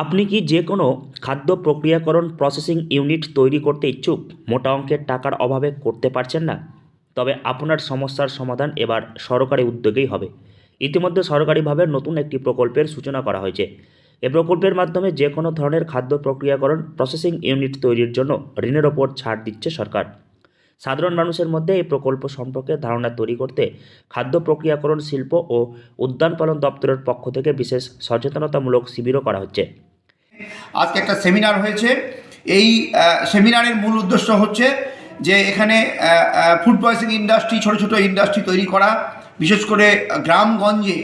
আপনি কি যে কোনো খাদ্য প্রক্রিয়াকরণ প্রসেসিং ইউনিট তৈরি করতে ইচ্ছুক, মোটা অঙ্কের টাকার অভাবে করতে পারছেন না? তবে আপনার সমস্যার সমাধান এবার সরকারি উদ্যোগেই হবে। ইতিমধ্যে সরকারিভাবে নতুন একটি প্রকল্পের সূচনা করা হয়েছে। এ প্রকল্পের মাধ্যমে যে কোনো ধরনের খাদ্য প্রক্রিয়াকরণ প্রসেসিং ইউনিট তৈরির জন্য ঋণের ওপর ছাড় দিচ্ছে সরকার। সাধারণ মানুষের মধ্যে এই প্রকল্প সম্পর্কে ধারণা তৈরি করতে খাদ্য প্রক্রিয়াকরণ শিল্প ও উদ্যান পালন দপ্তরের পক্ষ থেকে বিশেষ সচেতনতামূলক শিবিরও করা হচ্ছে। আজকে একটা সেমিনার হয়েছে। এই সেমিনারের মূল উদ্দেশ্য হচ্ছে যে এখানে ফুড প্রসেসিং ইন্ডাস্ট্রি, ছোটো ছোটো ইন্ডাস্ট্রি তৈরি করা, বিশেষ করে গ্রামগঞ্জে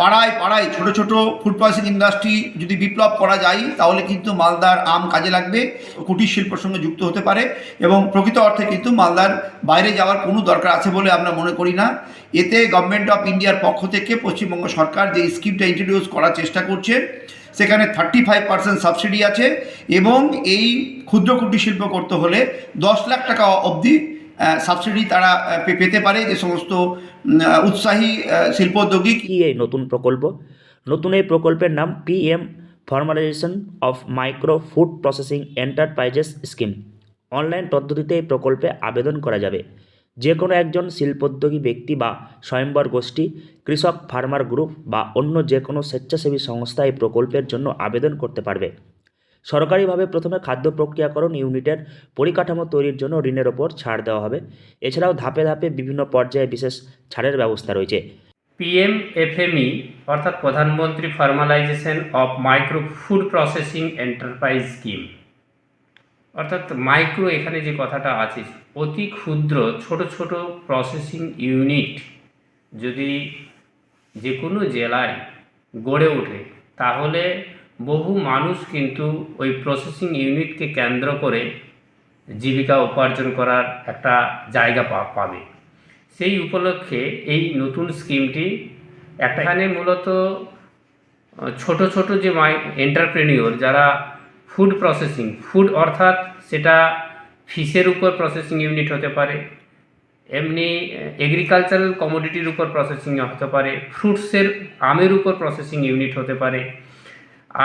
পাড়ায় পাড়ায় ছোটো ছোটো ফুড প্রসেসিং ইন্ডাস্ট্রি যদি বিপ্লব করা যায় তাহলে কিন্তু মালদার আম কাজে লাগবে, কুটির শিল্পের সঙ্গে যুক্ত হতে পারে এবং প্রকৃত অর্থে কিন্তু মালদার বাইরে যাওয়ার কোনো দরকার আছে বলে আমরা মনে করি না। এতে গভর্নমেন্ট অফ ইন্ডিয়ার পক্ষ থেকে পশ্চিমবঙ্গ সরকার যে স্কিমটা ইন্ট্রোডিউস করার চেষ্টা করছে সেখানে 35% সাবসিডি আছে এবং এই ক্ষুদ্র কুটির শিল্প করতে হলে 10 লাখ টাকা অবধি সাবসিডি তারা পেতে পারে, যে সমস্ত উৎসাহী শিল্পোদ্যোগী। কি এই নতুন প্রকল্প? নতুন এই প্রকল্পের নাম PM formalisation of micro food processing enterprises scheme. Online পদ্ধতিতে এই প্রকল্পে আবেদন করা যাবে। যে কোনো একজন শিল্পোদ্যোগী ব্যক্তি বা স্বয়ম্বর গোষ্ঠী, কৃষক ফার্মার গ্রুপ বা অন্য যে কোনো স্বেচ্ছাসেবী সংস্থা এই প্রকল্পের জন্য আবেদন করতে পারবে। সরকারিভাবে প্রথমে খাদ্য প্রক্রিয়াকরণ ইউনিটের পরিকাঠামো তৈরির জন্য ঋণের ওপর ছাড় দেওয়া হবে। এছাড়াও ধাপে ধাপে বিভিন্ন পর্যায়ে বিশেষ ছাড়ের ব্যবস্থা রয়েছে। পিএমএফএমই অর্থাৎ প্রধানমন্ত্রী formalisation of micro food processing enterprise scheme, অর্থাৎ মাইক্রো এখানে যে কথাটা আছে, অতি ক্ষুদ্র ছোট ছোট প্রসেসিং ইউনিট যদি যে কোনো জেলায় গড়ে ওঠে তাহলে বহু মানুষ কিন্তু ওই প্রসেসিং ইউনিটকে কেন্দ্র করে জীবিকা উপার্জন করার একটা জায়গা পাবে। সেই উপলক্ষে এই নতুন স্কিমটি এখানে মূলত ছোট ছোট যে এন্টারপ্রেনিওর যারা ফুড প্রসেসিং, ফুড অর্থাৎ সেটা ফিশের উপর প্রসেসিং ইউনিট হতে পারে, এমনি এগ্রিকালচারাল কমোডিটির উপর প্রসেসিং হতে পারে, ফ্রুটসের আমের উপর প্রসেসিং ইউনিট হতে পারে,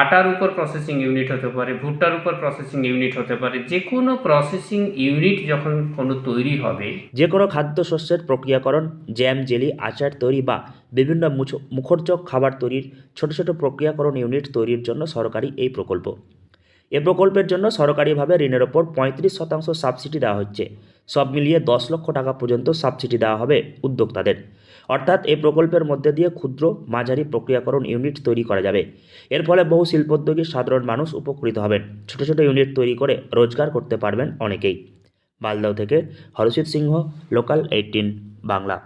আটার উপর প্রসেসিং ইউনিট হতে পারে, ভুট্টার উপর প্রসেসিং ইউনিট হতে পারে। যে কোনো প্রসেসিং ইউনিট যখন কোনো তৈরি হবে, যে কোনো খাদ্যশস্যের প্রক্রিয়াকরণ, জ্যাম, জেলি, আচার তৈরি বা বিভিন্ন মুখরোচক খাবার তৈরির ছোট ছোট প্রক্রিয়াকরণ ইউনিট তৈরির জন্য সরকারি এই প্রকল্প। এ প্রকল্পের জন্য সরকারিভাবে ঋণের ওপর 35% সাবসিডি দেওয়া হচ্ছে। সব মিলিয়ে 10 লক্ষ টাকা পর্যন্ত সাবসিডি দেওয়া হবে উদ্যোক্তাদের। অর্থাৎ এই প্রকল্পের মধ্যে দিয়ে ক্ষুদ্র মাঝারি প্রক্রিয়াকরণ ইউনিট তৈরি করা যাবে। এর ফলে বহু শিল্পোদ্যোগী সাধারণ মানুষ উপকৃত হবেন। ছোট ছোট ইউনিট তৈরি করে রোজগার করতে পারবেন অনেকেই। মালদহ থেকে হরজিৎ সিংহ, লোকাল 18 বাংলা।